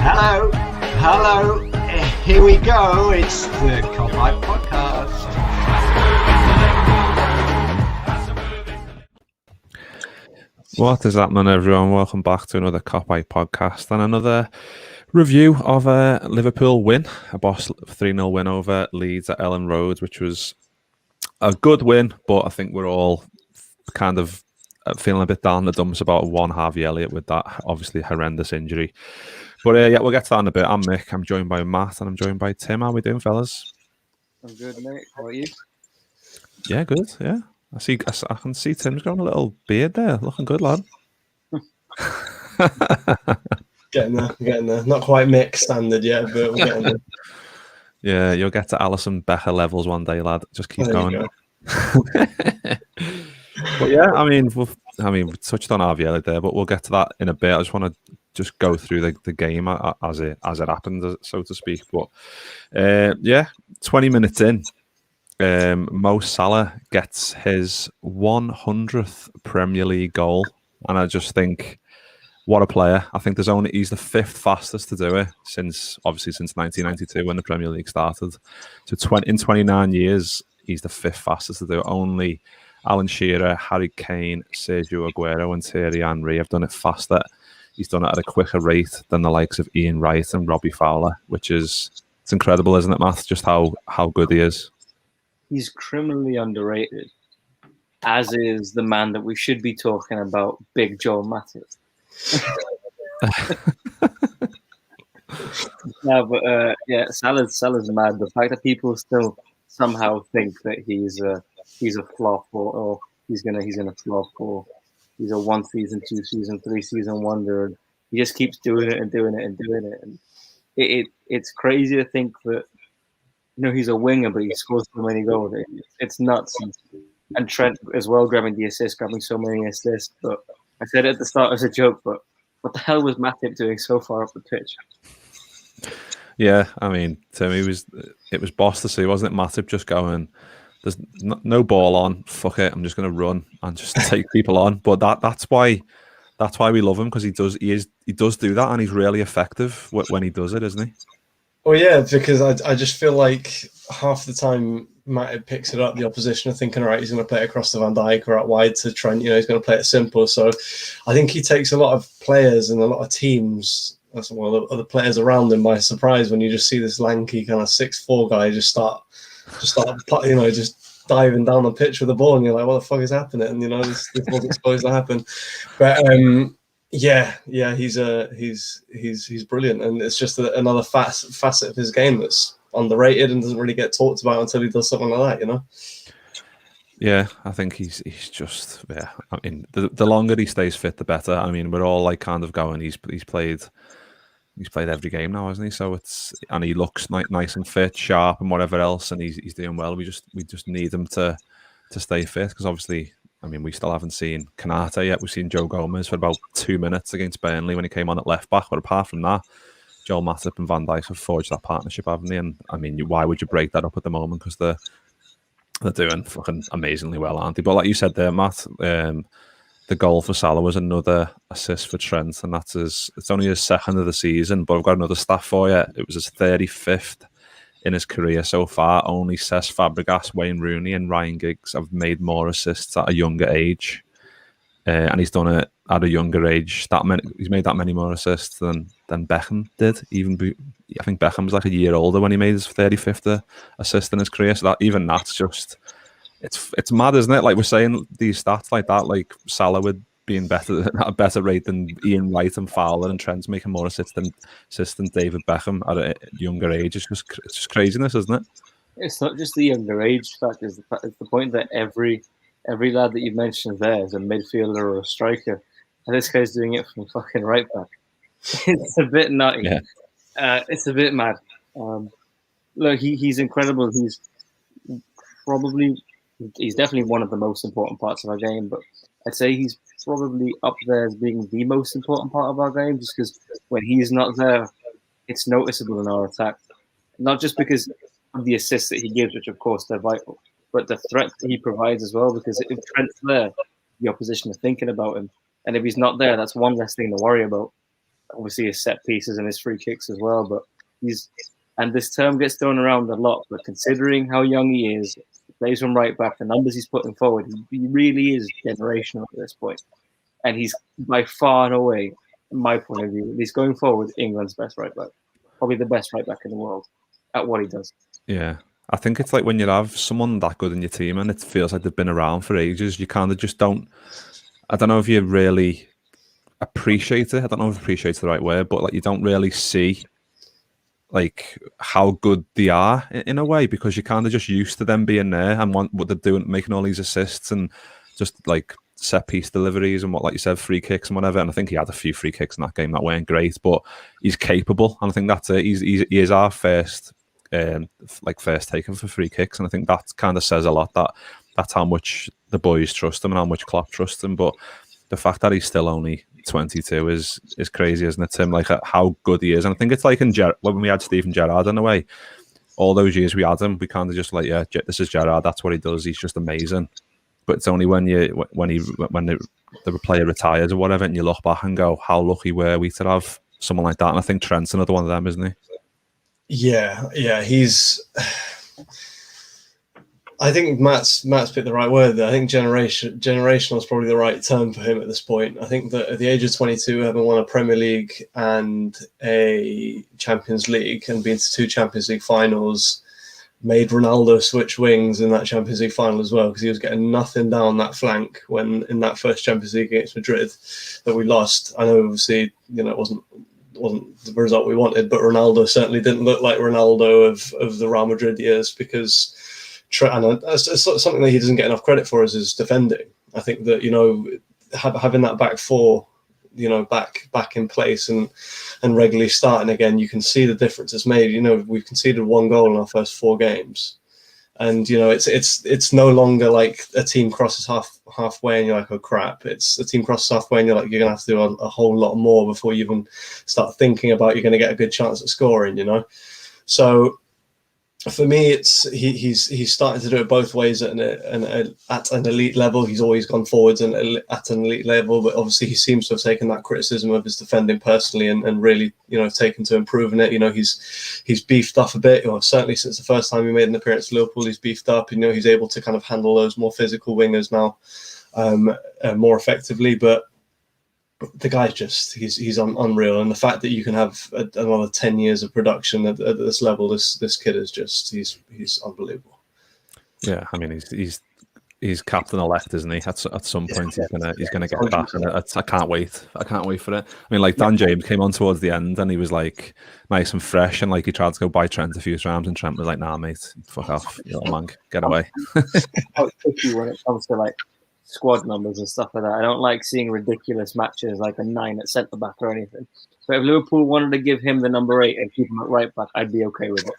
Hello, hello, here we go. It's the Copite Podcast. What is happening, everyone? Welcome back to another Copite Podcast and another review of a Liverpool win, a boss 3-0 win over Leeds at Elland Road, which was a good win, but I think we're all kind of feeling a bit down in the dumps about one Harvey Elliott with that obviously horrendous injury. But yeah, we'll get to that in a bit. I'm Mick, I'm joined by Matt, and I'm joined by Tim. How are we doing, fellas? I'm good, mate. How are you? Yeah, good, yeah. I can see Tim's got a little beard there. Looking good, lad. Getting there. Not quite Mick standard yet, but we're getting there. Yeah, you'll get to Alison Becker levels one day, lad. Just keep going. But yeah, I mean, we touched on Harvey Elliott there, but we'll get to that in a bit. I just want to just go through the game as it happened, so to speak. But yeah, 20 minutes in, Mo Salah gets his 100th Premier League goal, and I just think, what a player. I think he's the fifth fastest to do it since 1992 when the Premier League started. So in 29 years, he's the fifth fastest to do it. Only Alan Shearer, Harry Kane, Sergio Aguero and Thierry Henry have done it faster. He's done it at a quicker rate than the likes of Ian Wright and Robbie Fowler, it's incredible, isn't it, Matt? Just how good he is. He's criminally underrated, as is the man that we should be talking about, Big Joel Matip. No, but yeah, Salah's mad. The fact that people still somehow think that he's a flop or he's gonna flop or he's a 1 season, 2 season, 3 season wonder, and he just keeps doing it and doing it and doing it, and it's crazy to think that he's a winger but he scores so many goals. It's nuts. And Trent as well, grabbing so many assists. But I said it at the start as a joke, but what the hell was Matip doing so far up the pitch? Yeah, I mean, to me, it was boss to see, wasn't it? Matip just going, there's no ball on, fuck it, I'm just going to run and just take people on. But that's why we love him, because he does do that, and he's really effective when he does it, isn't he? Well, yeah, because I just feel like half the time Matip picks it up, the opposition are thinking, all right, he's going to play it across to Van Dijk or out wide to Trent, he's going to play it simple. So I think he takes a lot of players and a lot of teams, other players around him by surprise when you just see this lanky kind of 6'4" guy just start, just diving down the pitch with the ball, and you're like, what the fuck is happening? And this wasn't supposed to happen. But yeah, he's brilliant, and it's just another facet of his game that's underrated and doesn't really get talked about until he does something like that, Yeah, I think he's just, yeah. I mean, the longer he stays fit, the better. I mean, we're all like kind of going, he's played every game now, hasn't he? So and he looks nice and fit, sharp, and whatever else, and he's doing well. We just need him to stay fit, because obviously, I mean, we still haven't seen Kanate yet. We've seen Joe Gomez for about 2 minutes against Burnley when he came on at left back. But apart from that, Joel Matip and Van Dijk have forged that partnership, haven't they? And I mean, why would you break that up at the moment? Because they're doing fucking amazingly well, aren't they? But like you said there, Matt, the goal for Salah was another assist for Trent, and it's only his second of the season. But I've got another stat for you. It was his 35th in his career so far. Only Cesc Fabregas, Wayne Rooney, and Ryan Giggs have made more assists at a younger age, and he's done it at a younger age. He's made that many more assists than Beckham did. I think Beckham was like a year older when he made his 35th assist in his career. So that's just, it's mad, isn't it? Like we're saying these stats like that, like Salah would being better at a better rate than Ian Wright and Fowler, and Trent's making more assists than David Beckham at a younger age. It's just craziness, isn't it? It's not just the younger age fact. It's the point that every lad that you mentioned there is a midfielder or a striker, and this guy's doing it from fucking right back. It's a bit nutty. Yeah. It's a bit mad. Look, he's incredible. He's definitely one of the most important parts of our game, but I'd say he's probably up there as being the most important part of our game, just because when he's not there, it's noticeable in our attack. Not just because of the assists that he gives, which of course they're vital, but the threat that he provides as well, because if Trent's there, the opposition is thinking about him. And if he's not there, that's one less thing to worry about. obviously his set pieces and his free kicks as well. But and this term gets thrown around a lot. But considering how young he is, he plays from right back, the numbers he's putting forward, he really is generational at this point. And he's by far and away, in my point of view, he's going forward England's best right back, probably the best right back in the world at what he does. Yeah. I think it's like when you have someone that good in your team and it feels like they've been around for ages, you kind of just don't. I don't know if you really appreciate it. I don't know if appreciate's the right word, but like you don't really see like how good they are in a way, because you're kind of just used to them being there and what they're doing, making all these assists and just like set piece deliveries and what, like you said, free kicks and whatever. And I think he had a few free kicks in that game that weren't great, but he's capable, and I think that's it. He is our first taken for free kicks, and I think that kind of says a lot. That's how much the boys trust him and how much Klopp trusts him. But the fact that he's still only 22 is crazy, isn't it, Tim? Like how good he is. And I think it's like when we had Steven Gerrard in a way, all those years we had him, we kind of just like, yeah, this is Gerrard, that's what he does, he's just amazing. But it's only when the player retires or whatever, and you look back and go, how lucky were we to have someone like that? And I think Trent's another one of them, isn't he? Yeah, he's. I think Matt's picked the right word there. I think generational is probably the right term for him at this point. I think that at the age of 22, having won a Premier League and a Champions League and been to 2 Champions League finals, made Ronaldo switch wings in that Champions League final as well, because he was getting nothing down that flank when in that first Champions League against Madrid that we lost. I know obviously, it wasn't the result we wanted, but Ronaldo certainly didn't look like Ronaldo of the Real Madrid years, because and it's something that he doesn't get enough credit for is his defending. I think that having that back four, back in place and regularly starting again, you can see the difference it's made. We've conceded 1 goal in our first 4 games, and it's no longer like a team crosses halfway and you're like, oh crap. It's a team crosses halfway and you're like, you're gonna have to do a whole lot more before you even start thinking about you're going to get a good chance at scoring. So for me, it's he's starting to do it both ways at an elite level. He's always gone forwards and at an elite level, but obviously he seems to have taken that criticism of his defending personally and really taken to improving it. He's beefed up a bit. Certainly since the first time he made an appearance at Liverpool, he's beefed up. He's able to kind of handle those more physical wingers now more effectively. But the guy's just he's unreal, and the fact that you can have another 10 years of production at this level, this kid is just he's unbelievable. Yeah, I mean he's captain elect, isn't he? At some point he's gonna get back, and I can't wait for it. I mean, like Dan James came on towards the end and he was like nice and fresh, and like he tried to go by Trent a few times and Trent was like, nah mate, fuck off, you little man, get away. How tricky when it comes to like squad numbers and stuff like that. I don't like seeing ridiculous matches like a 9 at centre back or anything. But if Liverpool wanted to give him the number 8 and keep him at right back, I'd be okay with it.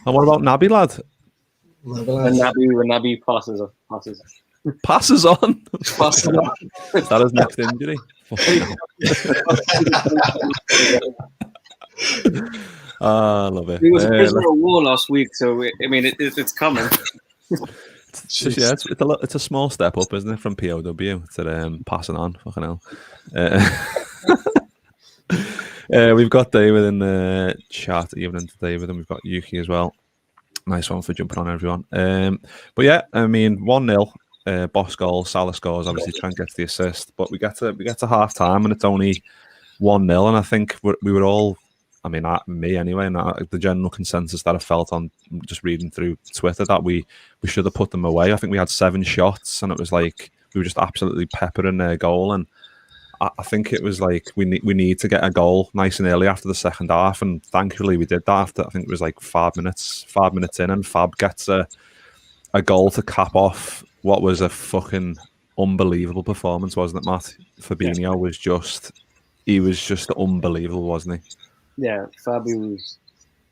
And what about Naby, lad? When Naby passes on. Passes on. That is next injury. I love it. He was a prisoner of war last week, so it's coming. It's a small step up, isn't it, from POW to passing on. Fucking hell. We've got David in the chat. Evening to David, and we've got Yuki as well. Nice one for jumping on, everyone. But yeah, I mean, 1-0. Boss goal, Salah scores. Obviously, Trent gets the assist, but we get to half time, and it's only 1-0. And I think we were all. I mean, me anyway, and the general consensus that I felt on just reading through Twitter that we should have put them away. I think we had 7 shots, and it was like we were just absolutely peppering their goal. And I think it was like we need to get a goal nice and early after the second half, and thankfully we did that. After I think it was like 5 minutes in, and Fab gets a goal to cap off what was a fucking unbelievable performance, wasn't it, Matt? Fabinho was just unbelievable, wasn't he? Yeah, Fabio was.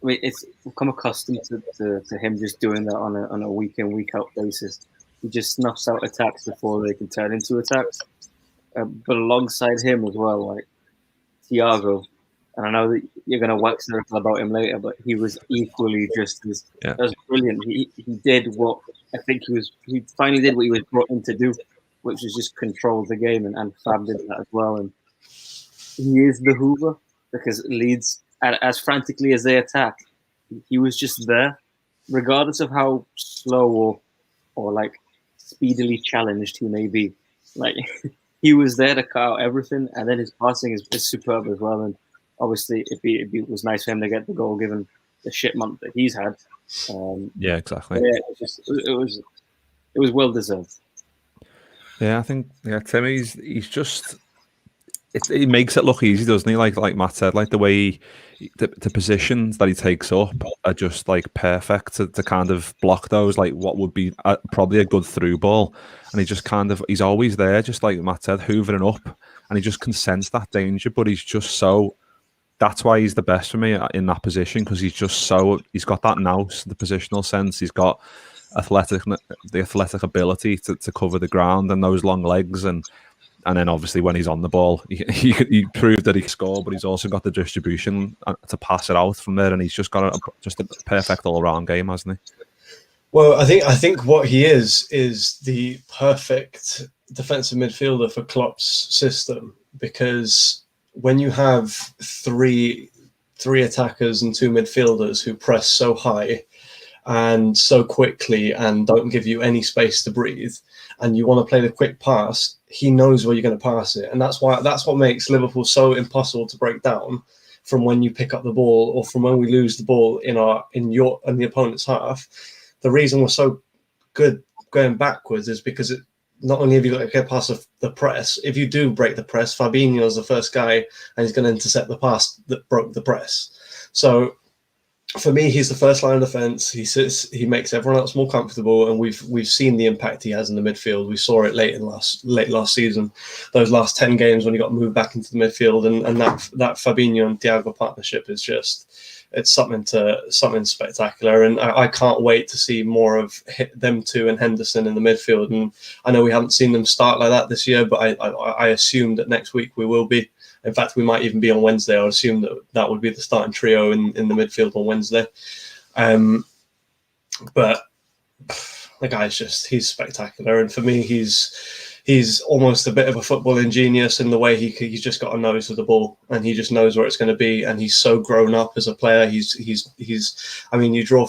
I mean, it's become accustomed to him just doing that on a week in, week out basis. He just snuffs out attacks before they can turn into attacks. But alongside him as well, like Thiago, and I know that you're going to wax lyrical about him later, but he was equally just as brilliant. He did what I think he finally did what he was brought in to do, which is just control the game, and Fab did that as well. And he is the Hoover, because Leeds, as frantically as they attack, he was just there, regardless of how slow or like speedily challenged he may be. Like he was there to cut out everything, and then his passing is superb as well. And obviously, it was nice for him to get the goal given the shit month that he's had. Yeah, exactly. Yeah, it was well deserved. Yeah, I think Tim, he's just he makes it look easy, doesn't he? Like Matt said, like the way the positions that he takes up are just like perfect to kind of block those, like what would be probably a good through ball, and he's always there, just like Matt said, hoovering up, and he just can sense that danger. But he's just so. That's why he's the best for me in that position, because he's got that nous, the positional sense. He's got the athletic ability to cover the ground and those long legs, and then obviously when he's on the ball, he proved that he can score, but he's also got the distribution to pass it out from there, and he's just got a perfect all-round game, hasn't he? Well, I think what he is the perfect defensive midfielder for Klopp's system, because when you have three attackers and two midfielders who press so high and so quickly and don't give you any space to breathe, and you want to play the quick pass, he knows where you're going to pass it, and that's what makes Liverpool so impossible to break down from when you pick up the ball or from when we lose the ball in the opponent's half. The reason we're so good going backwards is because not only have you got to get past the press, if you do break the press, Fabinho is the first guy and he's going to intercept the pass that broke the press. So for me, he's the first line of defense. He makes everyone else more comfortable, and we've seen the impact he has in the midfield. We saw it late last season, those last 10 games when he got moved back into the midfield, and that Fabinho and Thiago partnership is just, it's something spectacular, and I can't wait to see more of them two and Henderson in the midfield. And I know we haven't seen them start like that this year, but I assume that next week we will be. In fact, we might even be on Wednesday. I would assume that would be the starting trio in the midfield on Wednesday. But the guy's he's spectacular, and for me, he's almost a bit of a footballing genius in the way he's just got a nose for the ball, and he just knows where it's going to be, and he's so grown up as a player. He's I mean, you draw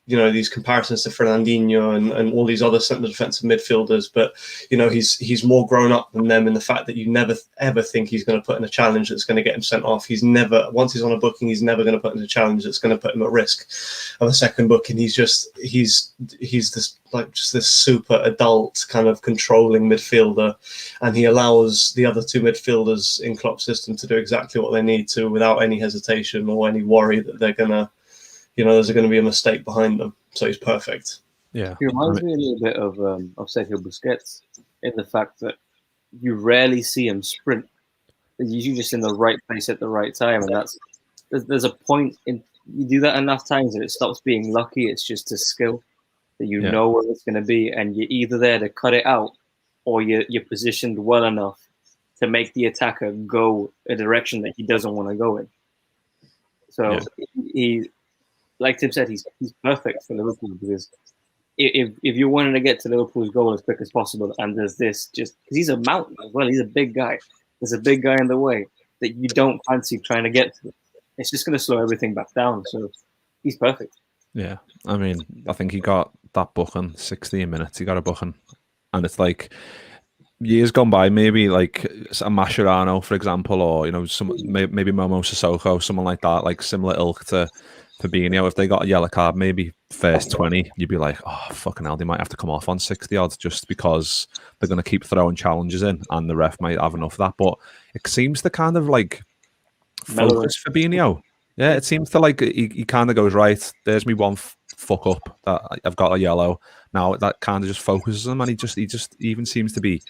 these comparisons to Fernandinho and all these other central defensive midfielders, but he's more grown up than them in the fact that you never ever think he's going to put in a challenge that's going to get him sent off. Once he's on a booking, he's never going to put in a challenge that's going to put him at risk of a second booking. He's this this super adult kind of controlling midfielder, and he allows the other two midfielders in Klopp's system to do exactly what they need to without any hesitation or any worry that they're gonna there's going to be a mistake behind them. So he's perfect. Yeah, he reminds me a little bit of Sergio Busquets in the fact that you rarely see him sprint. He's usually just in the right place at the right time, and there's a point in you do that enough times and it stops being lucky. It's just a skill that know where it's going to be, and you're either there to cut it out or you're positioned well enough to make the attacker go a direction that he doesn't want to go in. So he. Like Tim said, he's perfect for Liverpool, because if you're wanting to get to Liverpool's goal as quick as possible, and there's this just because he's a mountain as well, he's a big guy. There's a big guy in the way that you don't fancy trying to get to. It's just going to slow everything back down. So he's perfect. Yeah, I mean, I think he got that booking 16 minutes. He got a booking, and it's like years gone by, maybe like a Mascherano, for example, or maybe Momo Sissoko, someone like that, like similar ilk to Fabinho. If they got a yellow card, maybe first 20, you'd be like, oh, fucking hell, they might have to come off on 60 odds just because they're going to keep throwing challenges in, and the ref might have enough of that. But it seems to kind of like focus Fabinho. Yeah, it seems to like he kind of goes, right, there's me one fuck up that I've got a yellow. Now that kind of just focuses him, and he just even seems to be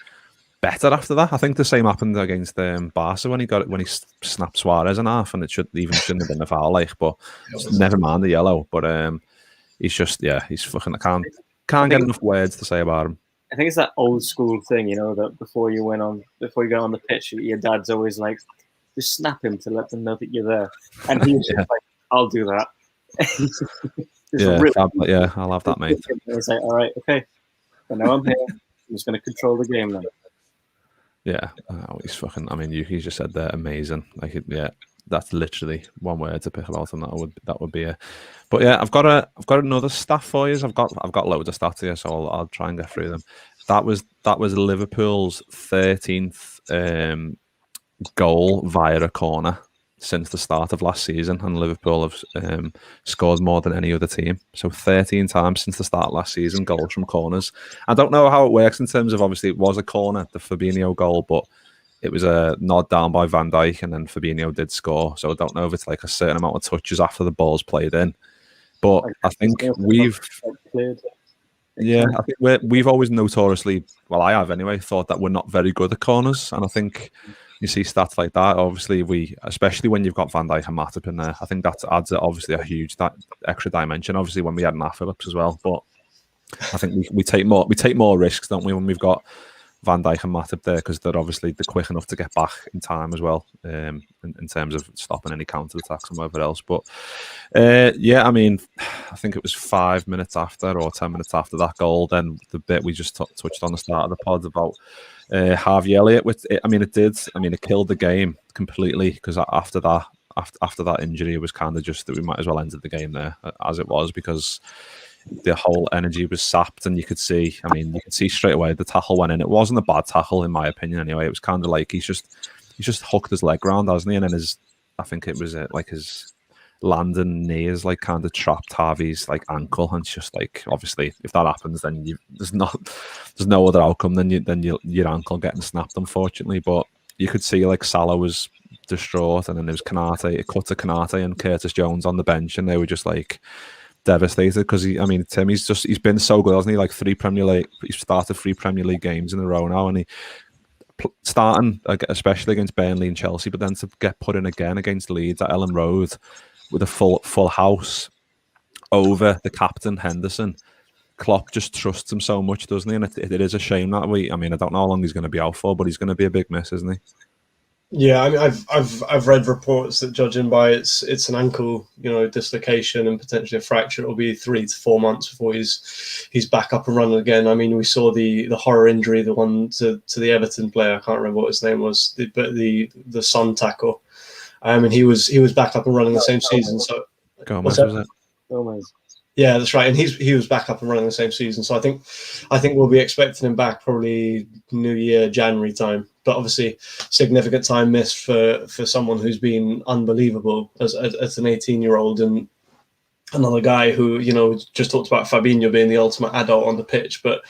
better after that. I think the same happened against Barca when he snapped Suarez in half, and shouldn't have been a foul, but never mind the yellow. But he's fucking can't get enough words to say about him. I think it's that old school thing, that before you get on the pitch, your dad's always like, just snap him to let them know that you're there, and he's just like, I'll do that. I'll have that, mate. It's like, all right, okay, but now I'm here. I'm just going to control the game now. Yeah, he's fucking. I mean, you just said they're amazing. Like, yeah, that's literally one word to pick about, and that would be it. But yeah, I've got another stat for you. I've got loads of stats here, so I'll try and get through them. That was Liverpool's 13th goal via a corner since the start of last season, and Liverpool have scored more than any other team. So 13 times since the start of last season, goals from corners. I don't know how it works in terms of, obviously it was a corner, the Fabinho goal, but it was a nod down by Van Dijk, and then Fabinho did score. So I don't know if it's like a certain amount of touches after the ball's played in. But I think I think we've always notoriously, well, I have anyway, thought that we're not very good at corners, and I think you see stats like that. Obviously, especially when you've got Van Dijk and Matip in there, I think that adds obviously a huge extra dimension. Obviously, when we had Nat Phillips as well, but I think we take more risks, don't we, when we've got Van Dijk and Matip there, because they're quick enough to get back in time as well, in terms of stopping any counter attacks and whatever else. But yeah, I mean, I think it was 5 minutes after or 10 minutes after that goal, then the bit we just touched on the start of the pod about Harvey Elliott. It killed the game completely, because after that injury, it was kind of just that we might as well end the game there as it was, because the whole energy was sapped, and you could see straight away the tackle went in. It wasn't a bad tackle in my opinion anyway. It was kind of like he's just hooked his leg round, hasn't he? And then I think it was like his landing knee is like kind of trapped Harvey's like ankle, and it's just like, obviously if that happens, then there's no other outcome than your ankle getting snapped, unfortunately. But you could see like Salah was distraught, and then there was Konate. It cut to Konate and Curtis Jones on the bench, and they were just like devastated, because Tim, he's been so good, hasn't he? Like he's started 3 Premier League games in a row now, and he starting especially against Burnley and Chelsea, but then to get put in again against Leeds at Elland Road with a full house over the captain Henderson. Klopp just trusts him so much, doesn't he? And it is a shame that I don't know how long he's going to be out for, but he's going to be a big miss, isn't he? Yeah, I mean, I've read reports that, judging by it's an ankle, dislocation and potentially a fracture, it'll be 3 to 4 months before he's back up and running again. I mean, we saw the horror injury, the one to the Everton player. I can't remember what his name was, but the Son tackle. And he was back up and running the same season. So Gomez, was it? Gomez. Yeah, that's right. And he was back up and running the same season. So I think we'll be expecting him back probably New Year, January time. But obviously, significant time missed for someone who's been unbelievable as an 18-year-old, and another guy who, just talked about Fabinho being the ultimate adult on the pitch, but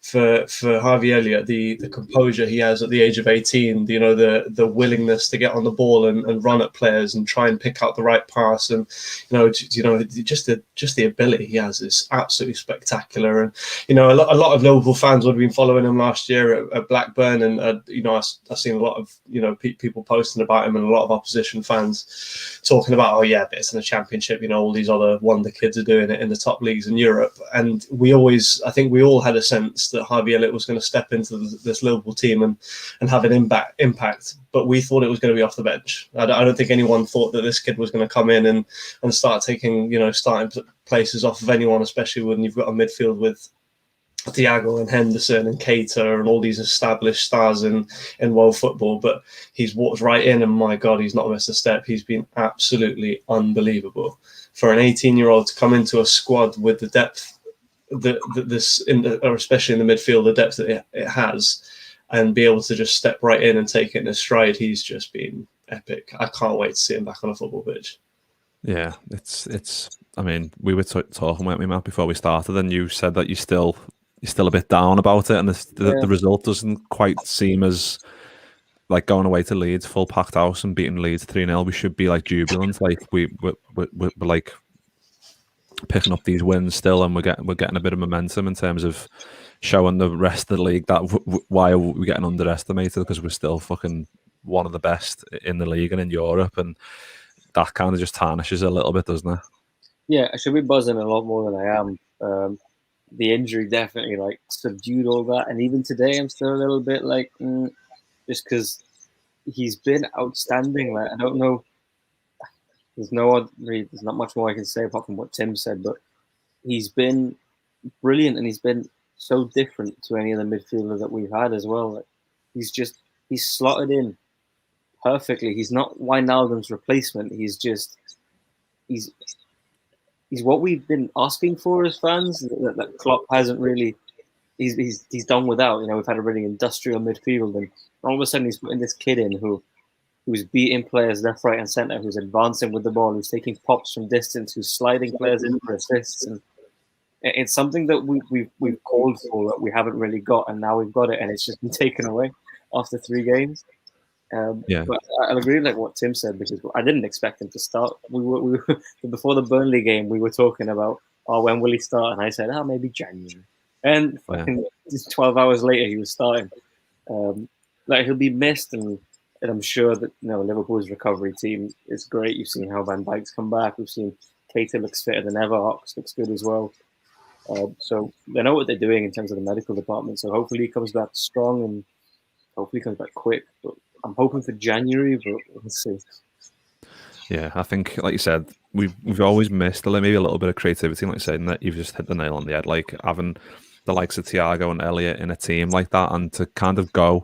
for Harvey Elliott, the composure he has at the age of 18, the willingness to get on the ball and run at players and try and pick out the right pass, and just the ability he has is absolutely spectacular. And a lot of Liverpool fans would have been following him last year at Blackburn, and I've seen a lot of people posting about him, and a lot of opposition fans talking about, oh yeah, but it's in the Championship, all these other wonder kids are doing it in the top leagues in Europe. And I think we all had a sense that Harvey Elliott was going to step into this Liverpool team and have an impact, but we thought it was going to be off the bench. I don't think anyone thought that this kid was going to come in and start taking starting places off of anyone, especially when you've got a midfield with Thiago and Henderson and Keita and all these established stars in world football. But he's walked right in, and my God, he's not missed a step. He's been absolutely unbelievable for an 18-year-old to come into a squad with the depth or especially in the midfield, the depth that it has, and be able to just step right in and take it in a stride. He's just been epic. I can't wait to see him back on a football pitch. Yeah, it's. I mean, we were talking, weren't we, Matt, before we started, and you said that you're still a bit down about it, and the result doesn't quite seem as like going away to Leeds, full packed house, and beating Leeds 3-0. We should be like jubilant, like we're like picking up these wins still, and we're getting a bit of momentum in terms of showing the rest of the league that why are we getting underestimated, because we're still fucking one of the best in the league and in Europe, and that kind of just tarnishes a little bit, doesn't it? Yeah, I should be buzzing a lot more than I am. The injury definitely like subdued all that, and even today I'm still a little bit like just because he's been outstanding. Like, I don't know. There's not much more I can say apart from what Tim said, but he's been brilliant, and he's been so different to any other midfielder that we've had as well. Like, he's just he's slotted in perfectly. He's not Wijnaldum's replacement. He's what we've been asking for as fans. That Klopp hasn't really. He's done without. We've had a really industrial midfield, and all of a sudden he's putting this kid in who's beating players left, right, and centre, who's advancing with the ball, who's taking pops from distance, who's sliding players in for assists, and it's something that we've called for that we haven't really got, and now we've got it, and it's just been taken away after 3 games. But I'll agree with what Tim said, because I didn't expect him to start. We were before the Burnley game, we were talking about, when will he start? And I said, maybe January. And just 12 hours later, he was starting. He'll be missed, and I'm sure that Liverpool's recovery team is great. You've seen how Van Dijk's come back. We've seen Keita looks fitter than ever. Ox looks good as well. So they know what they're doing in terms of the medical department. So hopefully he comes back strong, and hopefully he comes back quick. But I'm hoping for January, but we'll see. Yeah, I think, like you said, we've always missed maybe a little bit of creativity, like you said, and that you've just hit the nail on the head. Like having the likes of Thiago and Elliott in a team like that, and to kind of go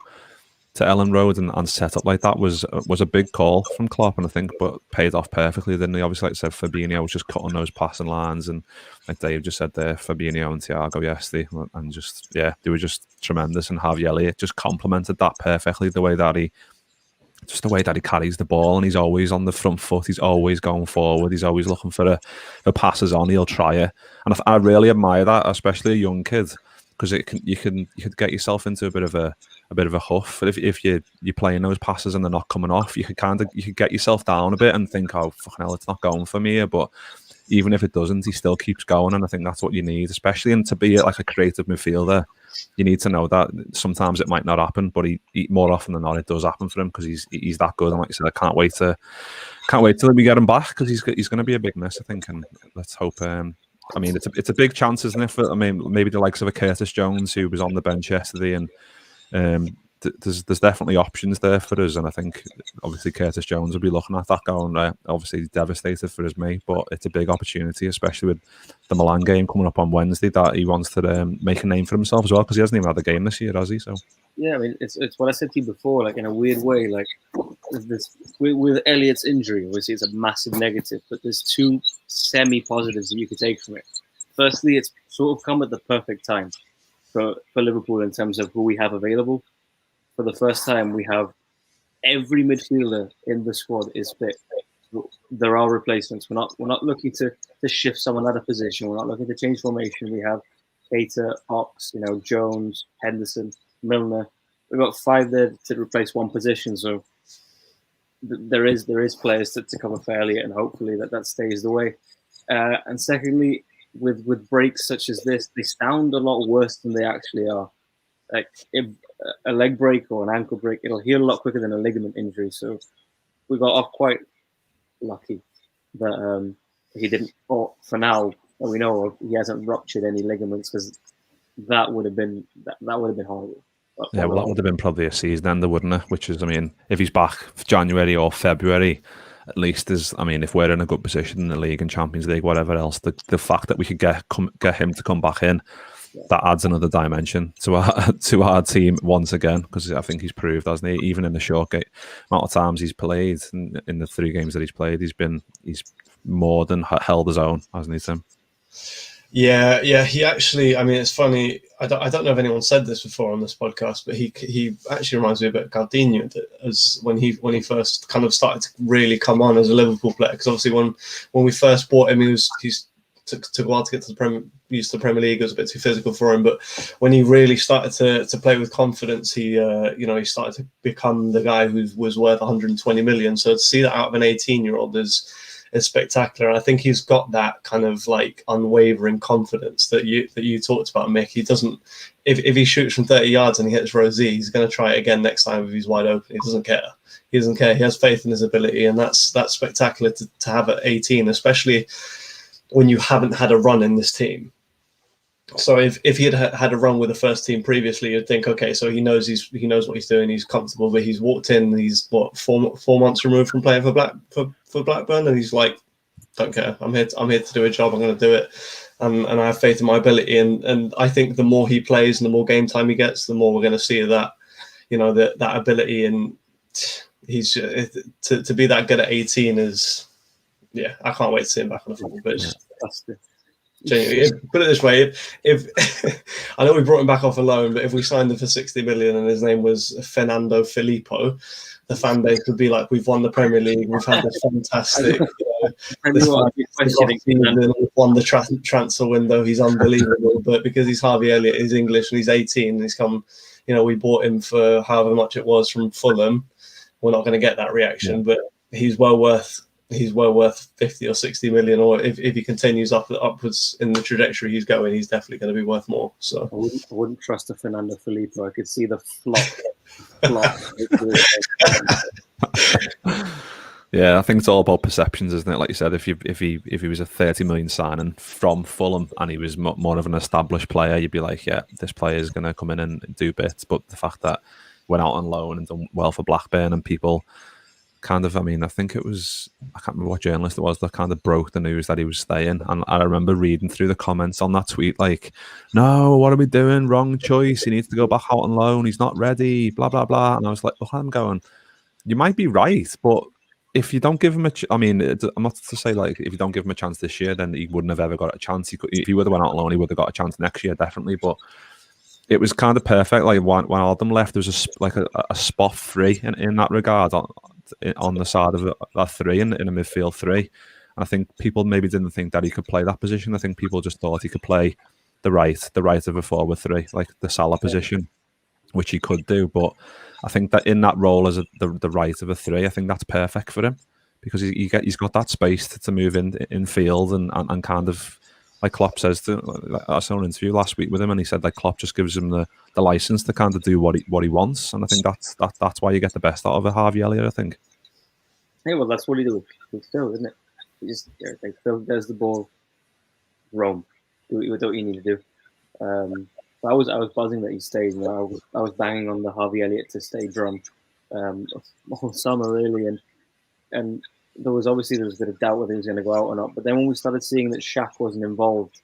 to Elland Road and set up like that was a big call from Klopp, and I think but paid off perfectly, didn't he? Obviously, like I said, Fabinho was just cutting those passing lines, and like Dave just said there, Fabinho and Thiago yesterday, and just they were just tremendous, and Harvey Elliott just complemented that perfectly, the way that he carries the ball, and he's always on the front foot, he's always going forward, he's always looking for the passes on, he'll try it, and I really admire that, especially a young kid, because you could get yourself into a bit of a huff if you're playing those passes and they're not coming off. You could get yourself down a bit and think, oh fucking hell, it's not going for me here. But even if it doesn't, he still keeps going, and I think that's what you need, especially, and to be like a creative midfielder, you need to know that sometimes it might not happen, but he more often than not it does happen for him, because he's that good. And like you said, I can't wait till we get him back, because he's going to be a big miss, I think, and let's hope. I mean, it's a big chance, isn't it? For maybe the likes of a Curtis Jones, who was on the bench yesterday, and there's definitely options there for us. And I think obviously Curtis Jones will be looking at that going, obviously devastated for his mate, but it's a big opportunity, especially with the Milan game coming up on Wednesday, that he wants to make a name for himself as well, because he hasn't even had a game this year, has he? So yeah, I mean, it's what I said to you before, like in a weird way, like with Elliott's injury, obviously it's a massive negative, but there's 2 semi-positives that you could take from it. Firstly, it's sort of come at the perfect time for Liverpool in terms of who we have available. For the first time, we have every midfielder in the squad is fit. There are replacements. We're not looking to shift someone out of position. We're not looking to change formation. We have Keita, Ox, Jones, Henderson, Milner. We've got 5 there to replace 1 position. So there is players to cover for Elliott, and hopefully that stays the way. And secondly, with breaks such as this, they sound a lot worse than they actually are. Like if a leg break or an ankle break, it'll heal a lot quicker than a ligament injury. So we got off quite lucky that he didn't. Or for now, we know of, he hasn't ruptured any ligaments, because that would have been horrible. Yeah, well, that would have been probably a season ender, wouldn't it? Which is, I mean, if he's back January or February, at least if we're in a good position in the league and Champions League, whatever else, the fact that we could get him to come back in, that adds another dimension to our team once again, because I think he's proved, hasn't he? Even in the short amount of times he's played, in the 3 games that he's played, he's more than held his own, hasn't he, Tim? Yeah. He actually, I mean, it's funny. I don't know if anyone said this before on this podcast, but he actually reminds me a bit of Gardino, as when he first kind of started to really come on as a Liverpool player. Because obviously when we first bought him, he's took a while to get to the Premier League. It was a bit too physical for him, but when he really started to play with confidence, he started to become the guy who was worth 120 million. So to see that out of an 18-year-old is spectacular. And I think he's got that kind of like unwavering confidence that you talked about, Mick. He doesn't, if he shoots from 30 yards and he hits row Z, he's going to try it again next time if he's wide open. He doesn't care. He has faith in his ability, and that's spectacular to have at 18, especially when you haven't had a run in this team. So if he had a run with the first team previously, you'd think, okay, so he knows what he's doing, he's comfortable, but he's walked in, he's four months removed from playing for Blackburn, and he's like, don't care, I'm here to do a job, I'm going to do it, and I have faith in my ability, and I think the more he plays and the more game time he gets, the more we're going to see of that. that ability, and he's to be that good at 18 is, yeah, I can't wait to see him back on the football pitch. Genuinely, put it this way: if I know we brought him back off a loan, but if we signed him for 60 million and his name was Fernando Filippo, the fan base would be like, "We've won the Premier League. We've had this fantastic. We've won the transfer window. He's unbelievable." But because he's Harvey Elliott, he's English, and he's 18, and he's come. We bought him for however much it was from Fulham. We're not going to get that reaction, but he's well worth 50 or 60 million, or if he continues upwards in the trajectory he's going, he's definitely going to be worth more. So I wouldn't trust a Fernando Filippo. I could see the flop. Yeah, I think it's all about perceptions, isn't it? Like you said, if he was a 30 million signing from Fulham and he was more of an established player, you'd be like, yeah, this player is going to come in and do bits. But the fact that went out on loan and done well for Blackburn, and people kind of, I think it was, I can't remember what journalist it was that kind of broke the news that he was staying, and I remember reading through the comments on that tweet like, no, what are we doing, wrong choice, he needs to go back out on loan, he's not ready, blah blah blah. And I was like, look, I'm going, you might be right, but if you don't give him I'm not to say like if you don't give him a chance this year, then he wouldn't have ever got a chance. If he would have went out on loan, he would have got a chance next year, definitely. But it was kind of perfect. Like when Adam left, there was a spot free in that regard on the side of that three in a midfield three. And I think people maybe didn't think that he could play that position. I think people just thought he could play the right of a forward three, like the Salah position, which he could do. But I think that in that role as the right of a three, I think that's perfect for him, because he's got that space to move in field and kind of, like Klopp says, I saw an interview last week with him, and he said like Klopp just gives him the license to kind of do what he wants, and I think that's why you get the best out of a Harvey Elliott, I think. Yeah, well, that's what he does with Phil, isn't it? He just like Phil does the ball, roam, do what you need to do. I was buzzing that he stayed. I was banging on the Harvey Elliott to stay drum all summer really, and there was a bit of doubt whether he was going to go out or not. But then when we started seeing that Shaq wasn't involved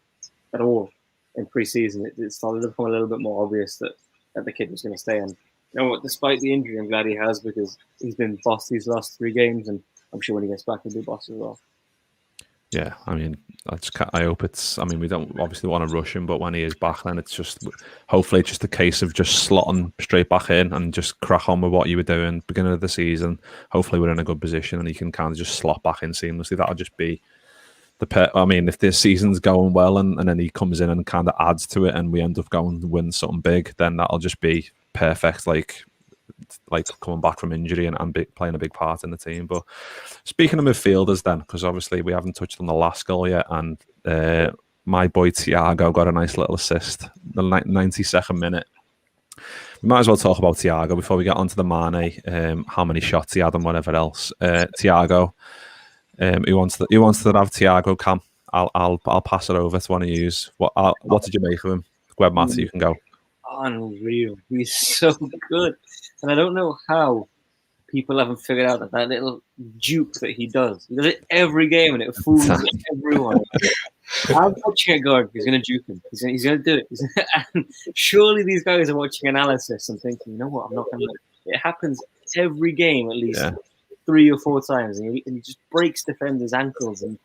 at all in pre-season, it started to become a little bit more obvious that the kid was going to stay. And you know what? Despite the injury, I'm glad he has, because he's been boss these last 3 games, and I'm sure when he gets back, he'll be boss as well. Yeah, I hope it's. We don't obviously want to rush him, but when he is back, then hopefully it's just a case of just slotting straight back in and just crack on with what you were doing beginning of the season. Hopefully we're in a good position and he can kind of just slot back in seamlessly. That'll just be if this season's going well and then he comes in and kind of adds to it and we end up going to win something big, then that'll just be perfect. Like coming back from injury and playing a big part in the team. But speaking of midfielders then, because obviously we haven't touched on the last goal yet, and my boy Thiago got a nice little assist, the 92nd minute. We might as well talk about Thiago before we get onto the Mane, how many shots he had and whatever else. Thiago, who wants to have Thiago, Cam? I'll pass it over to one of you. What did you make of him? Go ahead, Matty, you can go. Unreal. He's so good. And I don't know how people haven't figured out that little juke that he does. He does it every game and it fools everyone. I'm watching it going, he's going to juke him. He's going to do it. And surely these guys are watching analysis and thinking, you know what, I'm not going to. It happens every game at least 3 or 4 times. And he just breaks defenders' ankles. And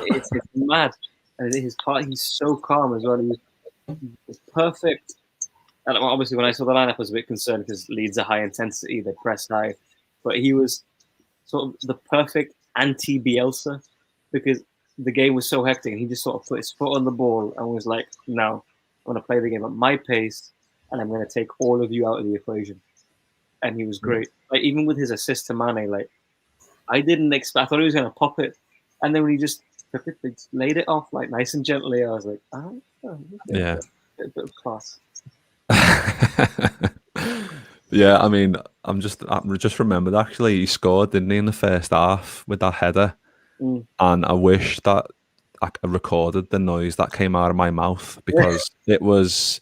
it's mad. And he's so calm as well. He's perfect. And obviously, when I saw the lineup, I was a bit concerned because Leeds are high intensity, they press high. But he was sort of the perfect anti-Bielsa, because the game was so hectic, and he just sort of put his foot on the ball and was like, "No, I'm going to play the game at my pace, and I'm going to take all of you out of the equation." And he was great. Like even with his assist to Mane, like I didn't expect. I thought he was going to pop it, and then when he just took it, just laid it off like nice and gently. I was like, "Oh, yeah, a bit of class." Yeah, I'm just remembered actually he scored, didn't he, in the first half with that header, and I wish that I recorded the noise that came out of my mouth, because it was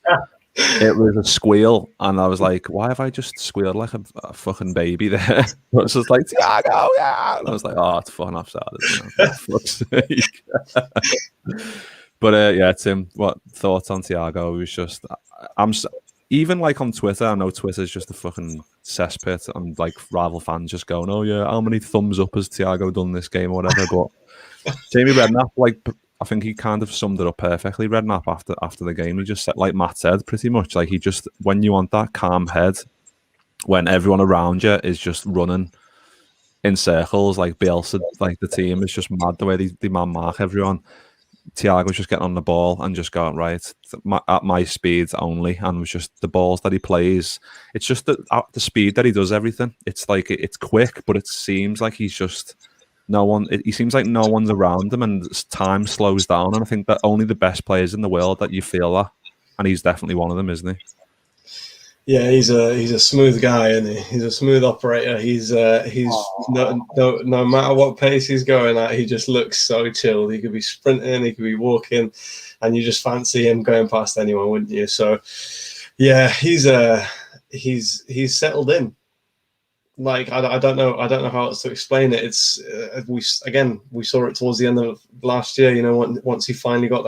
a squeal, and I was like, why have I just squealed like a fucking baby there? It's just like Thiago, yeah, and I was like, oh, it's fucking offside, isn't it? For fuck's sake. But yeah, Tim, what thoughts on Thiago? It was just, even like on Twitter, I know Twitter's just a fucking cesspit, and like rival fans just going, "Oh yeah, how many thumbs up has Thiago done this game or whatever?" But Jamie Redknapp, like, I think he kind of summed it up perfectly. Redknapp after the game, he just said, like Matt said, pretty much like he just, when you want that calm head, when everyone around you is just running in circles, like Bielsa, like the team is just mad the way they man mark everyone. Thiago's just getting on the ball and just going right at my speed only, and was just the balls that he plays. It's just at the speed that he does everything. It's like it's quick, but it seems like he's just he seems like no one's around him, and time slows down. And I think that only the best players in the world that you feel that, and he's definitely one of them, isn't he? Yeah, he's a smooth guy, and he's a smooth operator. He's no matter what pace he's going at, he just looks so chilled. He could be sprinting, he could be walking, and you just fancy him going past anyone, wouldn't you? So, yeah, he's settled in. Like I don't know how else to explain it. It's we saw it towards the end of last year. You know, once he finally got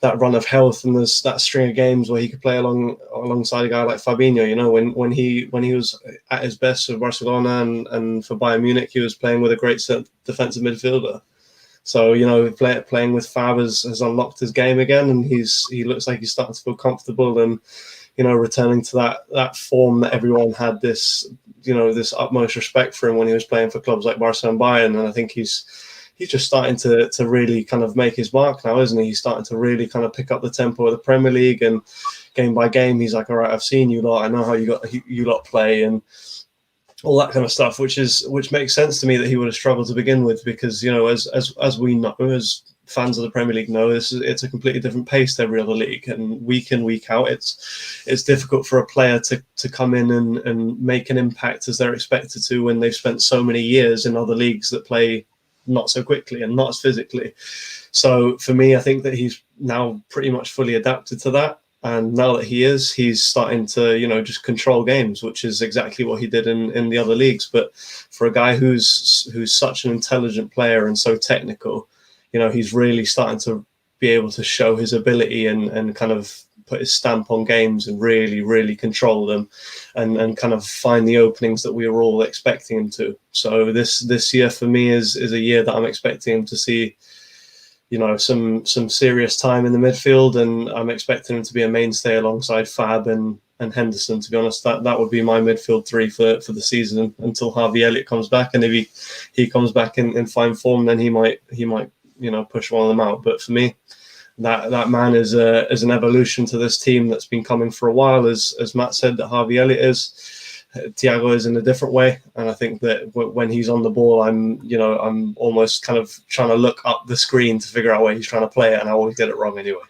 that run of health, and there's that string of games where he could play alongside a guy like Fabinho. You know, when he was at his best for Barcelona and for Bayern Munich, he was playing with a great defensive midfielder. So, you know, playing with Fab has unlocked his game again, and he looks like he's starting to feel comfortable, and, you know, returning to that form that everyone had this utmost respect for him when he was playing for clubs like Barca and Bayern. And I think he's just starting to really kind of make his mark now, isn't he? He's starting to really kind of pick up the tempo of the Premier League, and game by game, he's like, all right, I've seen you lot. I know how you lot play, and all that kind of stuff, which makes sense to me that he would have struggled to begin with, because, you know, as we know, as fans of the Premier League know, it's a completely different pace to every other league, and week in, week out, it's difficult for a player to come in and make an impact as they're expected to when they've spent so many years in other leagues that play not so quickly and not as physically. So for me, I think that he's now pretty much fully adapted to that. And now that he's starting to, you know, just control games, which is exactly what he did in the other leagues. But for a guy who's such an intelligent player and so technical, you know, he's really starting to be able to show his ability and kind of put his stamp on games and really, really control them, and kind of find the openings that we were all expecting him to. So this year for me is a year that I'm expecting him to see, you know, some serious time in the midfield, and I'm expecting him to be a mainstay alongside Fab and Henderson. To be honest, that would be my midfield three for the season until Harvey Elliott comes back. And if he comes back in fine form, then he might you know, push one of them out. But for me, that man is an evolution to this team that's been coming for a while. As Matt said, that Harvey Elliott is. Thiago is in a different way, and I think that when he's on the ball, I'm almost kind of trying to look up the screen to figure out where he's trying to play it, and I always get it wrong anyway.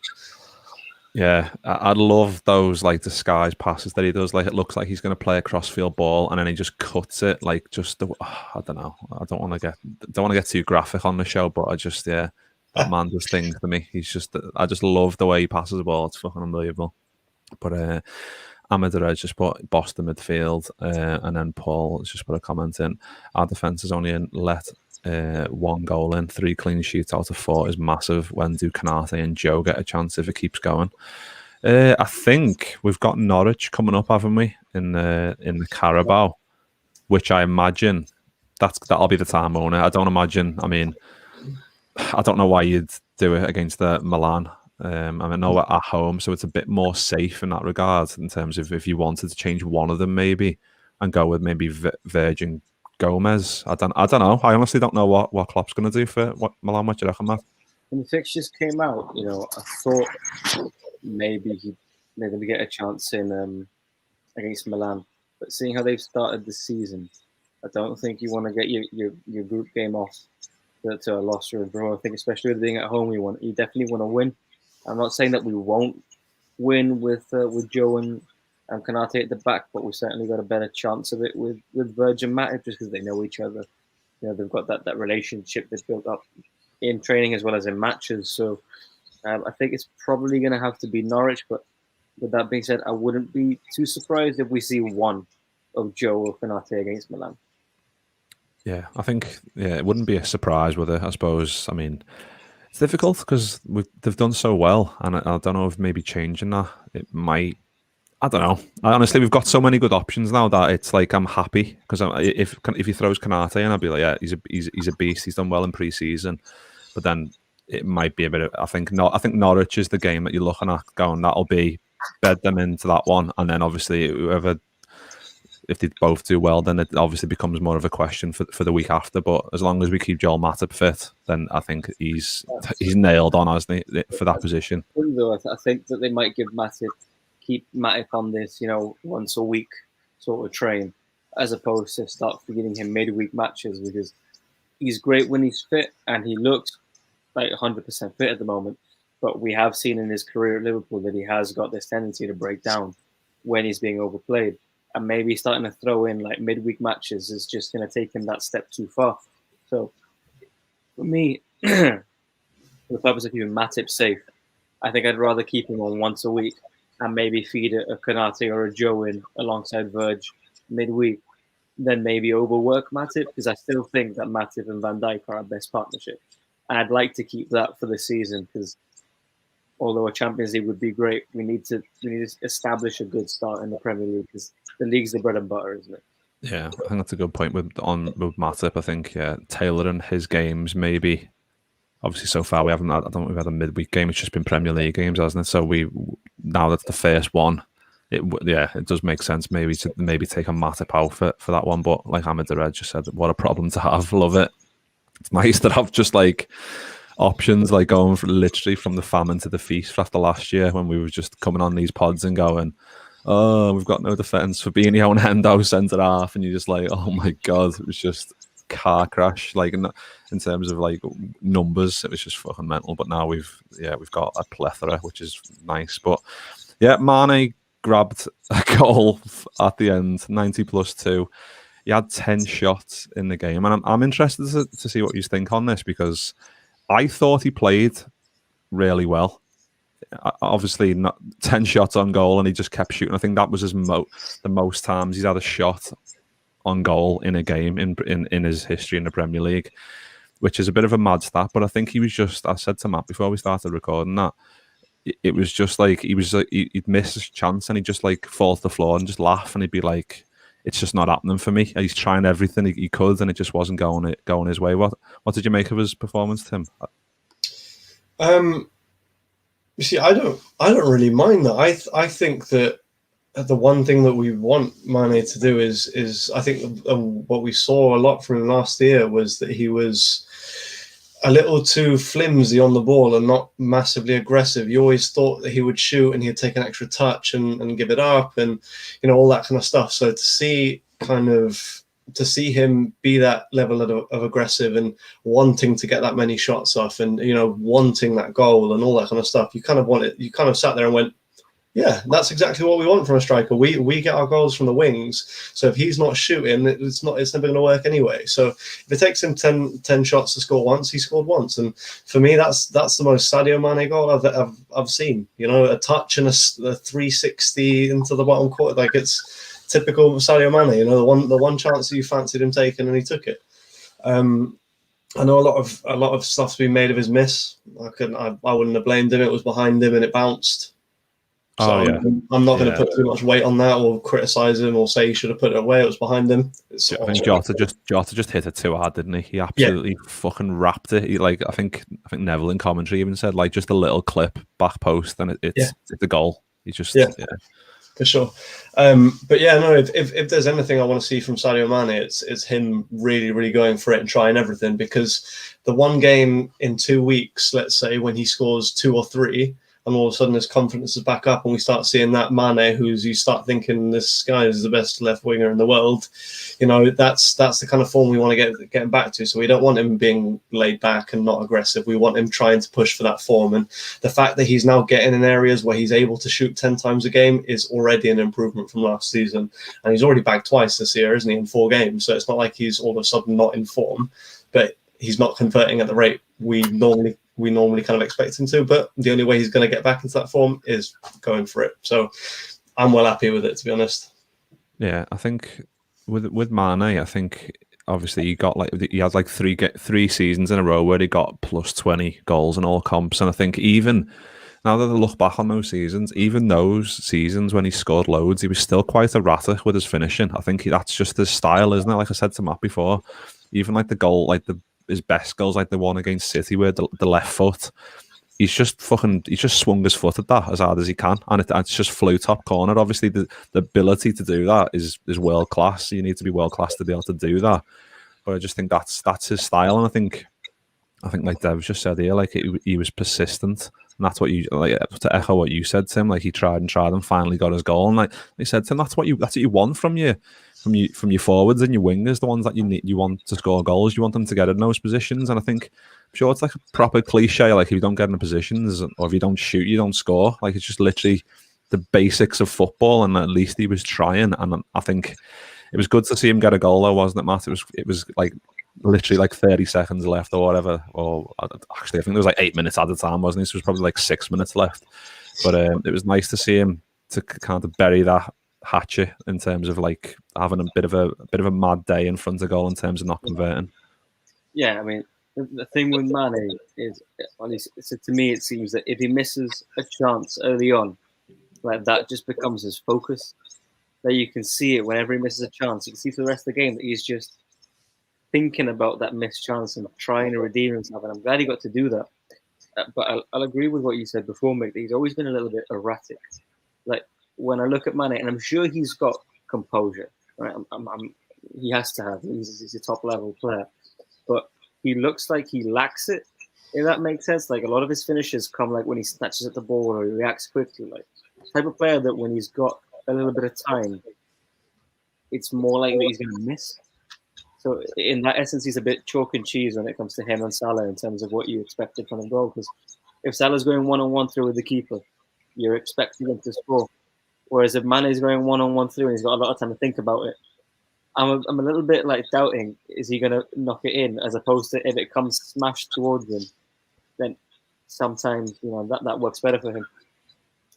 Yeah, I love those like disguised passes that he does. Like, it looks like he's going to play a crossfield ball, and then he just cuts it. Like, I don't know. I don't want to get too graphic on the show, but that man does things to me. I just love the way he passes the ball. It's fucking unbelievable. But Amadou just put Boston midfield, and then Paul has just put a comment in. Our defense has only let 1 goal in, 3 clean sheets out of 4 is massive. When do Kanate and Joe get a chance if it keeps going? I think we've got Norwich coming up, haven't we, in the Carabao, which I imagine that'll be the time owner. I don't imagine. I mean, I don't know why you'd do it against the Milan. I know we're at home, so it's a bit more safe in that regard, in terms of if you wanted to change one of them maybe and go with maybe Virgin Gomez. I don't know. I honestly don't know what Klopp's going to do for Milan. What do you reckon, Matt? When the fixtures came out, you know, I thought maybe they're going to get a chance in against Milan. But seeing how they've started the season, I don't think you want to get your group game off to a loss or a draw. I think especially with being at home, you definitely want to win. I'm not saying that we won't win with Joe and Kanate at the back, but we certainly got a better chance of it with Virgin Matic, just because they know each other. You know, they've got that relationship they've built up in training as well as in matches. So I think it's probably going to have to be Norwich. But with that being said, I wouldn't be too surprised if we see one of Joe or Kanate against Milan. Yeah, I think it wouldn't be a surprise with it, I suppose. I mean, it's difficult because they've done so well, and I don't know if maybe changing that, it might I don't know. Honestly, we've got so many good options now that it's like I'm happy because if he throws Kanate in, I'll be like, yeah, he's a beast. He's done well in pre-season, but then it might be a bit of. I think Norwich is the game that you're looking at. Going, that'll be bed them into that one, and then obviously whoever, if they both do well, then it obviously becomes more of a question for the week after. But as long as we keep Joel Matip fit, then I think he's nailed on, hasn't he, for that position. Though I think that they might keep Matip on this, once a week sort of train, as opposed to start feeding him midweek matches, because he's great when he's fit and he looks like 100% fit at the moment. But we have seen in his career at Liverpool that he has got this tendency to break down when he's being overplayed. And maybe starting to throw in like midweek matches is just going to take him that step too far. So for me, for the purpose of keeping Matip safe, I think I'd rather keep him on once a week and maybe feed a Konate or a Joe in alongside Verge midweek, then maybe overwork Matip, because I still think that Matip and Van Dijk are our best partnership. And I'd like to keep that for the season, because although a Champions League would be great, we need to establish a good start in the Premier League, because the league's the bread and butter, isn't it? Yeah, I think that's a good point with Matip. I think tailoring his games maybe. Obviously, so far I don't think we've had a midweek game. It's just been Premier League games, hasn't it? So now that's the first one. It does make sense maybe to take a Matip out for that one. But like Ahmed Red just said, what a problem to have. Love it. It's nice to have just like options, like going literally from the famine to the feast after last year when we were just coming on these pods and going, oh, we've got no defence. Fabinho and Hendo centre half, and you're just like, oh my god, it was just car crash. Like in terms of like numbers, it was just fucking mental. But now we've got a plethora, which is nice. But yeah, Mane grabbed a goal at the end, 90+2. He had 10 shots in the game, and I'm interested to see what you think on this, because I thought he played really well. Obviously, not 10 shots on goal, and he just kept shooting. I think that was the most times he's had a shot on goal in a game in his history in the Premier League, which is a bit of a mad stat. But I think he was just, I said to Matt before we started recording that, it was just like he'd miss his chance and he'd just like fall to the floor and just laugh, and he'd be like, it's just not happening for me. He's trying everything he could, and it just wasn't going his way. What did you make of his performance, Tim? You see, I don't really mind that. I think that the one thing that we want Mane to do is I think what we saw a lot from him last year was that he was a little too flimsy on the ball and not massively aggressive. You always thought that he would shoot and he'd take an extra touch and give it up and all that kind of stuff. So to see him be that level of aggressive and wanting to get that many shots off and wanting that goal and all that kind of stuff, you kind of sat there and went, yeah, that's exactly what we want from a striker. We get our goals from the wings. So if he's not shooting, it's never going to work anyway. So if it takes him 10 shots to score once, he scored once. And for me, that's the most Sadio Mane goal I've seen. A touch and a 360 into the bottom quarter, like it's typical Sadio Mane. The one chance that you fancied him taking and he took it. I know a lot of stuff's been made of his miss. I wouldn't have blamed him. It was behind him and it bounced. So I'm not going to put too much weight on that or criticise him or say he should have put it away. It was behind him. I think Jota just hit it too hard, didn't he? He absolutely fucking wrapped it. He I think Neville in commentary even said like just a little clip back post and it's a goal. He just for sure. But yeah, no. If there's anything I want to see from Sadio Mane, it's him really, really going for it and trying everything. Because the one game in 2 weeks, let's say, when he scores 2 or 3. And all of a sudden his confidence is back up and we start seeing that Mane, you start thinking this guy is the best left winger in the world. That's the kind of form we want to get him back to. So we don't want him being laid back and not aggressive. We want him trying to push for that form. And the fact that he's now getting in areas where he's able to shoot 10 times a game is already an improvement from last season. And he's already bagged twice this year, isn't he, in 4 games? So it's not like he's all of a sudden not in form, but he's not converting at the rate we normally kind of expect him to, but the only way he's going to get back into that form is going for it. So I'm well happy with it, to be honest. Yeah, I think with Mane, I think obviously he had like three seasons in a row where he got plus 20 goals in all comps, and I think even now that I look back on those seasons, even those seasons when he scored loads, he was still quite erratic with his finishing. I think that's just his style, isn't it? Like I said to Matt before, even like the goal, like his best goals, like the one against City where the left foot, he's just swung his foot at that as hard as he can, and it's just flew top corner. Obviously, the ability to do that is world class. You need to be world class to be able to do that. But I just think that's his style, and I think like Dev just said here, like he was persistent, and that's what you like to echo what you said, Tim. Like he tried and finally got his goal, and like he said, Tim, that's what you want from your forwards and your wingers, the ones that you want to score goals. You want them to get in those positions, and I think I'm sure it's like a proper cliche. Like if you don't get in the positions or if you don't shoot, you don't score. Like it's just literally the basics of football, and at least he was trying, and I think it was good to see him get a goal, though, wasn't it, Matt? It was like literally like 30 seconds left or whatever. Or actually, I think there was like 8 minutes at the time, wasn't it? So it was probably like 6 minutes left. But it was nice to see him to kind of bury that hatchet in terms of like having a bit of a mad day in front of goal in terms of not converting. Yeah, I mean, the thing with Mane is, at least to me, it seems that if he misses a chance early on, like that just becomes his focus. That you can see it whenever he misses a chance. You can see for the rest of the game that he's just thinking about that missed chance and trying to redeem himself. And I'm glad he got to do that. But I'll agree with what you said before, Mick, that he's always been a little bit erratic. Like when I look at Mane, and I'm sure he's got composure, right? He has to have. He's a top level player, but he looks like he lacks it. If that makes sense, like a lot of his finishes come like when he snatches at the ball or he reacts quickly. Like type of player that when he's got a little bit of time, it's more likely that he's going to miss. So in that essence, he's a bit chalk and cheese when it comes to him and Salah in terms of what you expected from a goal. Because if Salah's going one-on-one through with the keeper, you're expecting him to score. Whereas if Mane's going one-on-one through and he's got a lot of time to think about it, I'm a little bit like doubting, is he going to knock it in, as opposed to if it comes smashed towards him, then sometimes that works better for him.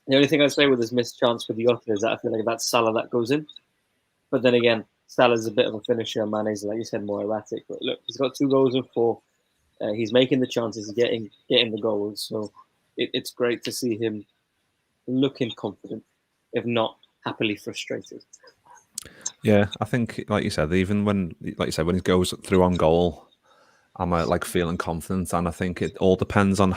The only thing I'd say with his missed chance with the Jota is that I feel like that's Salah that goes in. But then again, Salah's a bit of a finisher. Mane's, like you said, more erratic. But look, he's got 2 goals and 4. He's making the chances, getting the goals. So it's great to see him looking confident, if not happily frustrated. Yeah, I think, like you said, even when he goes through on goal, I'm like feeling confident, and I think it all depends on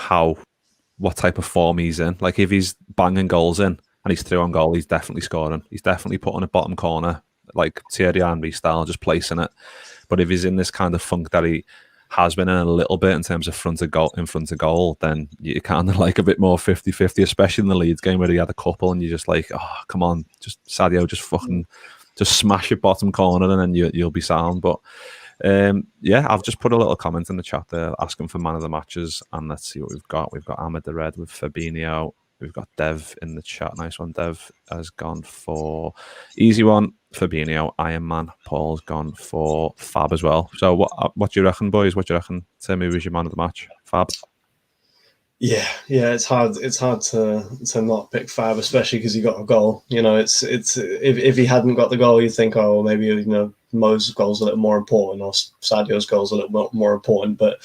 what type of form he's in. Like if he's banging goals in and he's through on goal, he's definitely scoring. He's definitely putting a bottom corner, like Thierry Henry style, just placing it. But if he's in this kind of funk that he has been in a little bit in terms of in front of goal, then you kind of like a bit more 50-50, especially in the Leeds game where he had a couple and you're just like, oh, come on, just Sadio, just smash your bottom corner and then you'll be sound. But yeah, I've just put a little comment in the chat there asking for man of the matches, and let's see what we've got. We've got Ahmed the Red with Fabinho. We've got Dev in the chat. Nice one. Dev has gone for easy one, Fabinho. Iron Man Paul's gone for Fab as well. So what do you reckon, boys? What do you reckon? Tim, who was your man of the match? Fab? Yeah, it's hard to not pick Fab, especially because he got a goal. It's if he hadn't got the goal, you'd think, oh, maybe Mo's goal's a little more important or Sadio's goal's a little more important. But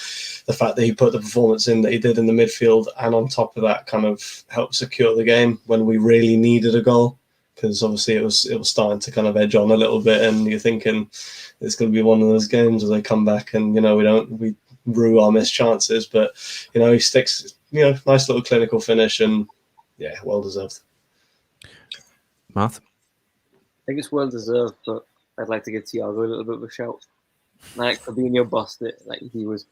the fact that he put the performance in that he did in the midfield, and on top of that, kind of helped secure the game when we really needed a goal, because obviously it was starting to kind of edge on a little bit, and you're thinking it's going to be one of those games where they come back and we rue our missed chances, but he sticks. Nice little clinical finish, and yeah, well deserved. Matt? I think it's well deserved, but I'd like to give Thiago a little bit of a shout. Like Fabinho bossed it. Like he was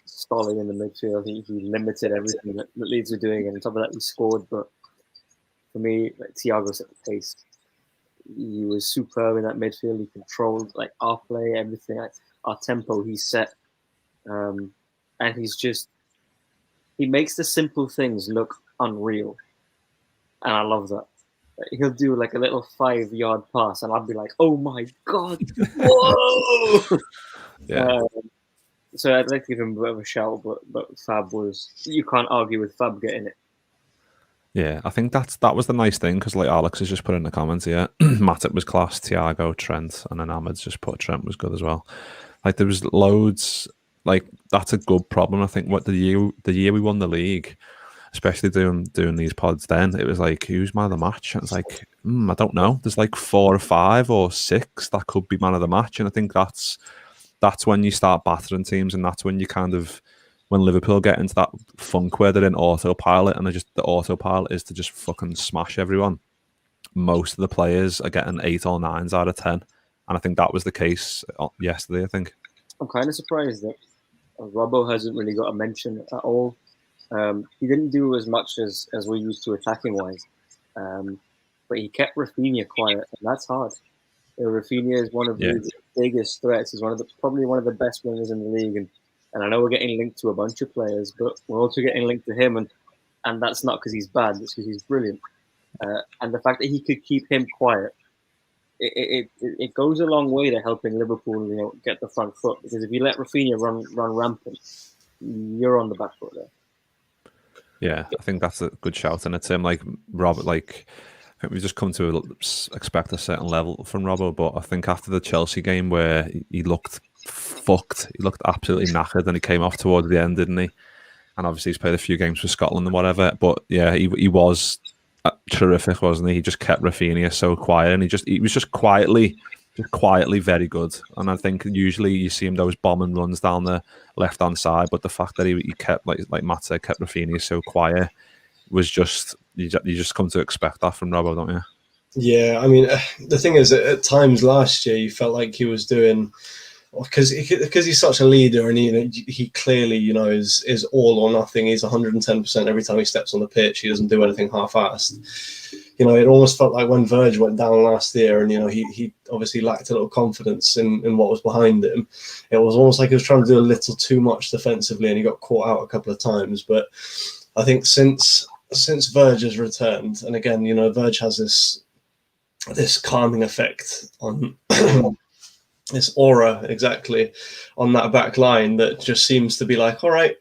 solid in the midfield. He limited everything that Leeds were doing, and on top of that, he scored. But for me, like Thiago set the pace. He was superb in that midfield. He controlled like our play, everything, like our tempo. He set, and he makes the simple things look unreal, and I love that. He'll do like a little 5-yard pass, and I'll be like, "Oh my god, whoa!" Yeah. So I'd like to give him a bit of a shout, but Fab you can't argue with Fab getting it. Yeah, I think that was the nice thing, because like Alex has just put in the comments here, Matip was class, Thiago, Trent, and then Ahmed's just put Trent was good as well. Like there was loads. Like that's a good problem. I think what the year we won the league, especially doing these pods. Then it was like, who's man of the match? And it's like, I don't know. There's like 4 or 5 or 6 that could be man of the match, and I think that's when you start battering teams, and that's when you kind of, when Liverpool get into that funk where they're in autopilot, and the autopilot is to just fucking smash everyone. Most of the players are getting 8 or 9s out of 10, and I think that was the case yesterday. I think I'm kind of surprised that Robbo hasn't really got a mention at all. He didn't do as much as we're used to attacking wise, but he kept Rafinha quiet, and that's hard. Rafinha is one of the biggest threats. He's probably one of the best wingers in the league, and I know we're getting linked to a bunch of players, but we're also getting linked to him, and that's not because he's bad; it's because he's brilliant. And the fact that he could keep him quiet, it goes a long way to helping Liverpool, get the front foot. Because if you let Rafinha run rampant, you're on the back foot there. Yeah, I think that's a good shout, and it's him. Like Robert, like I think we've just come to expect a certain level from Robbo, but I think after the Chelsea game where he looked fucked, he looked absolutely knackered, and he came off towards the end, didn't he? And obviously he's played a few games for Scotland and whatever, but yeah, he was terrific, wasn't he? He just kept Rafinha so quiet, and he was just quietly very good. And I think usually you see him those bombing runs down the left hand side, but the fact that he kept, like Matt said, kept Rafinha so quiet was just, you just come to expect that from Robbo, don't you? Yeah, I mean, the thing is, at times last year you felt like he was doing, because he's such a leader, and he clearly is all or nothing. He's 110% every time he steps on the pitch. He doesn't do anything half-assed. It almost felt like when Verge went down last year, and he obviously lacked a little confidence in what was behind him. It was almost like he was trying to do a little too much defensively, and he got caught out a couple of times. But I think since Verge has returned, and again, Verge has this calming effect on. This aura exactly on that back line that just seems to be like, all right,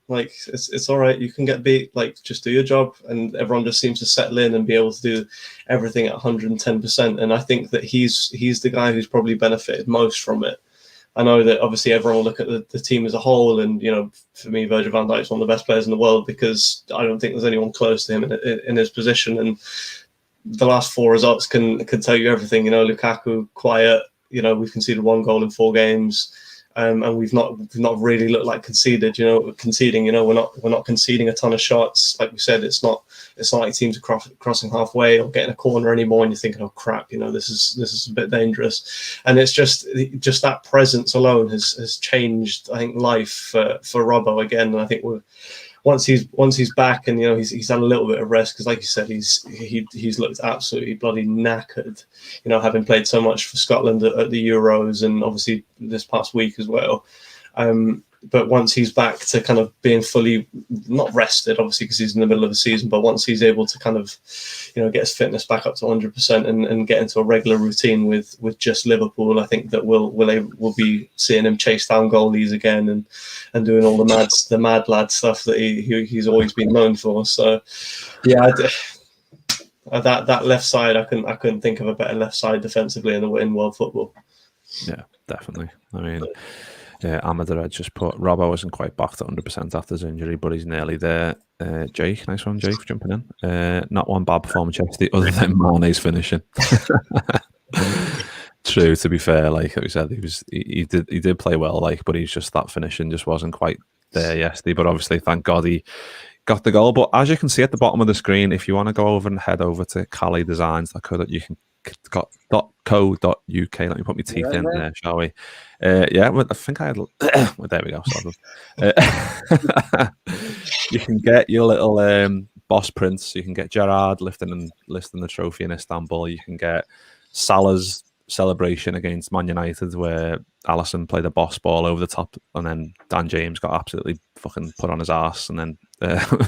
like it's all right, you can get beat, like just do your job, and everyone just seems to settle in and be able to do everything at 110%. And I think that he's the guy who's probably benefited most from it. I know that obviously everyone will look at the team as a whole, and for me, Virgil van Dijk is one of the best players in the world, because I don't think there's anyone close to him in his position. And the last 4 results can tell you everything. Lukaku quiet. We've conceded 1 goal in 4 games, and we've not really looked like conceding. We're not conceding a ton of shots. Like we said, it's not like teams are crossing halfway or getting a corner anymore, and you're thinking, oh crap, this is a bit dangerous. And it's just that presence alone has changed, I think, life for Robbo again. And I think once he's back, and he's had a little bit of rest, because like you said, he's looked absolutely bloody knackered, having played so much for Scotland at the Euros, and obviously this past week as well. But once he's back to kind of being fully, not rested, obviously, because he's in the middle of the season, but once he's able to kind of, get his fitness back up to 100% and get into a regular routine with just Liverpool, I think that we'll be seeing him chase down goalies again and doing all the mad lad stuff that he's always been known for. So, yeah, that left side, I couldn't think of a better left side defensively in world football. Yeah, definitely. I mean, Amador had just put, Robbo wasn't quite back to 100% after his injury, but he's nearly there. Jake, nice one, Jake, for jumping in. Not one bad performance yesterday, other than Mane's finishing. True, to be fair, like we said, he did play well, but he's just, that finishing just wasn't quite there yesterday. But obviously, thank God he got the goal. But as you can see at the bottom of the screen, if you want to go over and head over to calidesigns.co.uk, let me put my teeth in there, shall we? Yeah, I think I had. Well, there we go. You can get your little boss prints. You can get Gerrard lifting the trophy in Istanbul. You can get Salah's celebration against Man United, where Alisson played a boss ball over the top, and then Dan James got absolutely fucking put on his ass, and then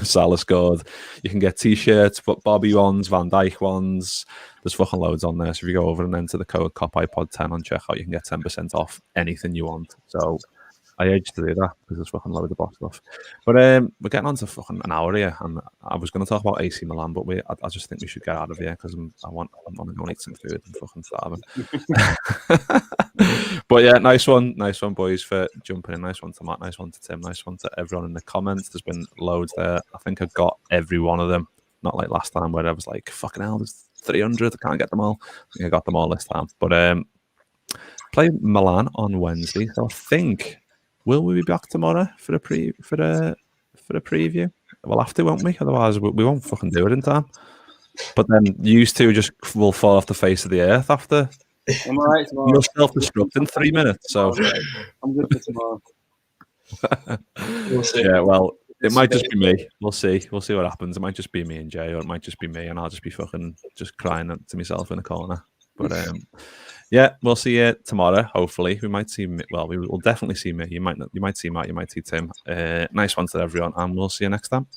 Salah scored. You can get t-shirts, but Bobby ones, Van Dijk ones. There's fucking loads on there. So if you go over and enter the code COPIPOD10 on checkout, you can get 10% off anything you want. So I urge to do that because there's fucking loads of box stuff. But we're getting on to fucking an hour here, and I was going to talk about AC Milan, but I just think we should get out of here because I want to go and eat some food. I'm fucking starving. But yeah, nice one, boys, for jumping in. Nice one to Matt, nice one to Tim, nice one to everyone in the comments. There's been loads there. I think I got every one of them. Not like last time where I was like, fucking hell, there's 300. I can't get them all. I think I got them all this time. But play Milan on Wednesday. So I think. Will we be back tomorrow for the preview? We'll have to, won't we? Otherwise, we won't fucking do it in time. But then you two just will fall off the face of the earth after. I'm all right tomorrow. You'll self-destruct in 3 minutes. So I'm good for tomorrow. We'll see. Yeah, well, it might just be me. We'll see. We'll see what happens. It might just be me and Jay, or it might just be me, and I'll just be fucking just crying to myself in a corner. But yeah, we'll see you tomorrow. Hopefully, we might see. Well, we will definitely see me. You might see Matt. You might see Tim. Nice one to everyone, and we'll see you next time.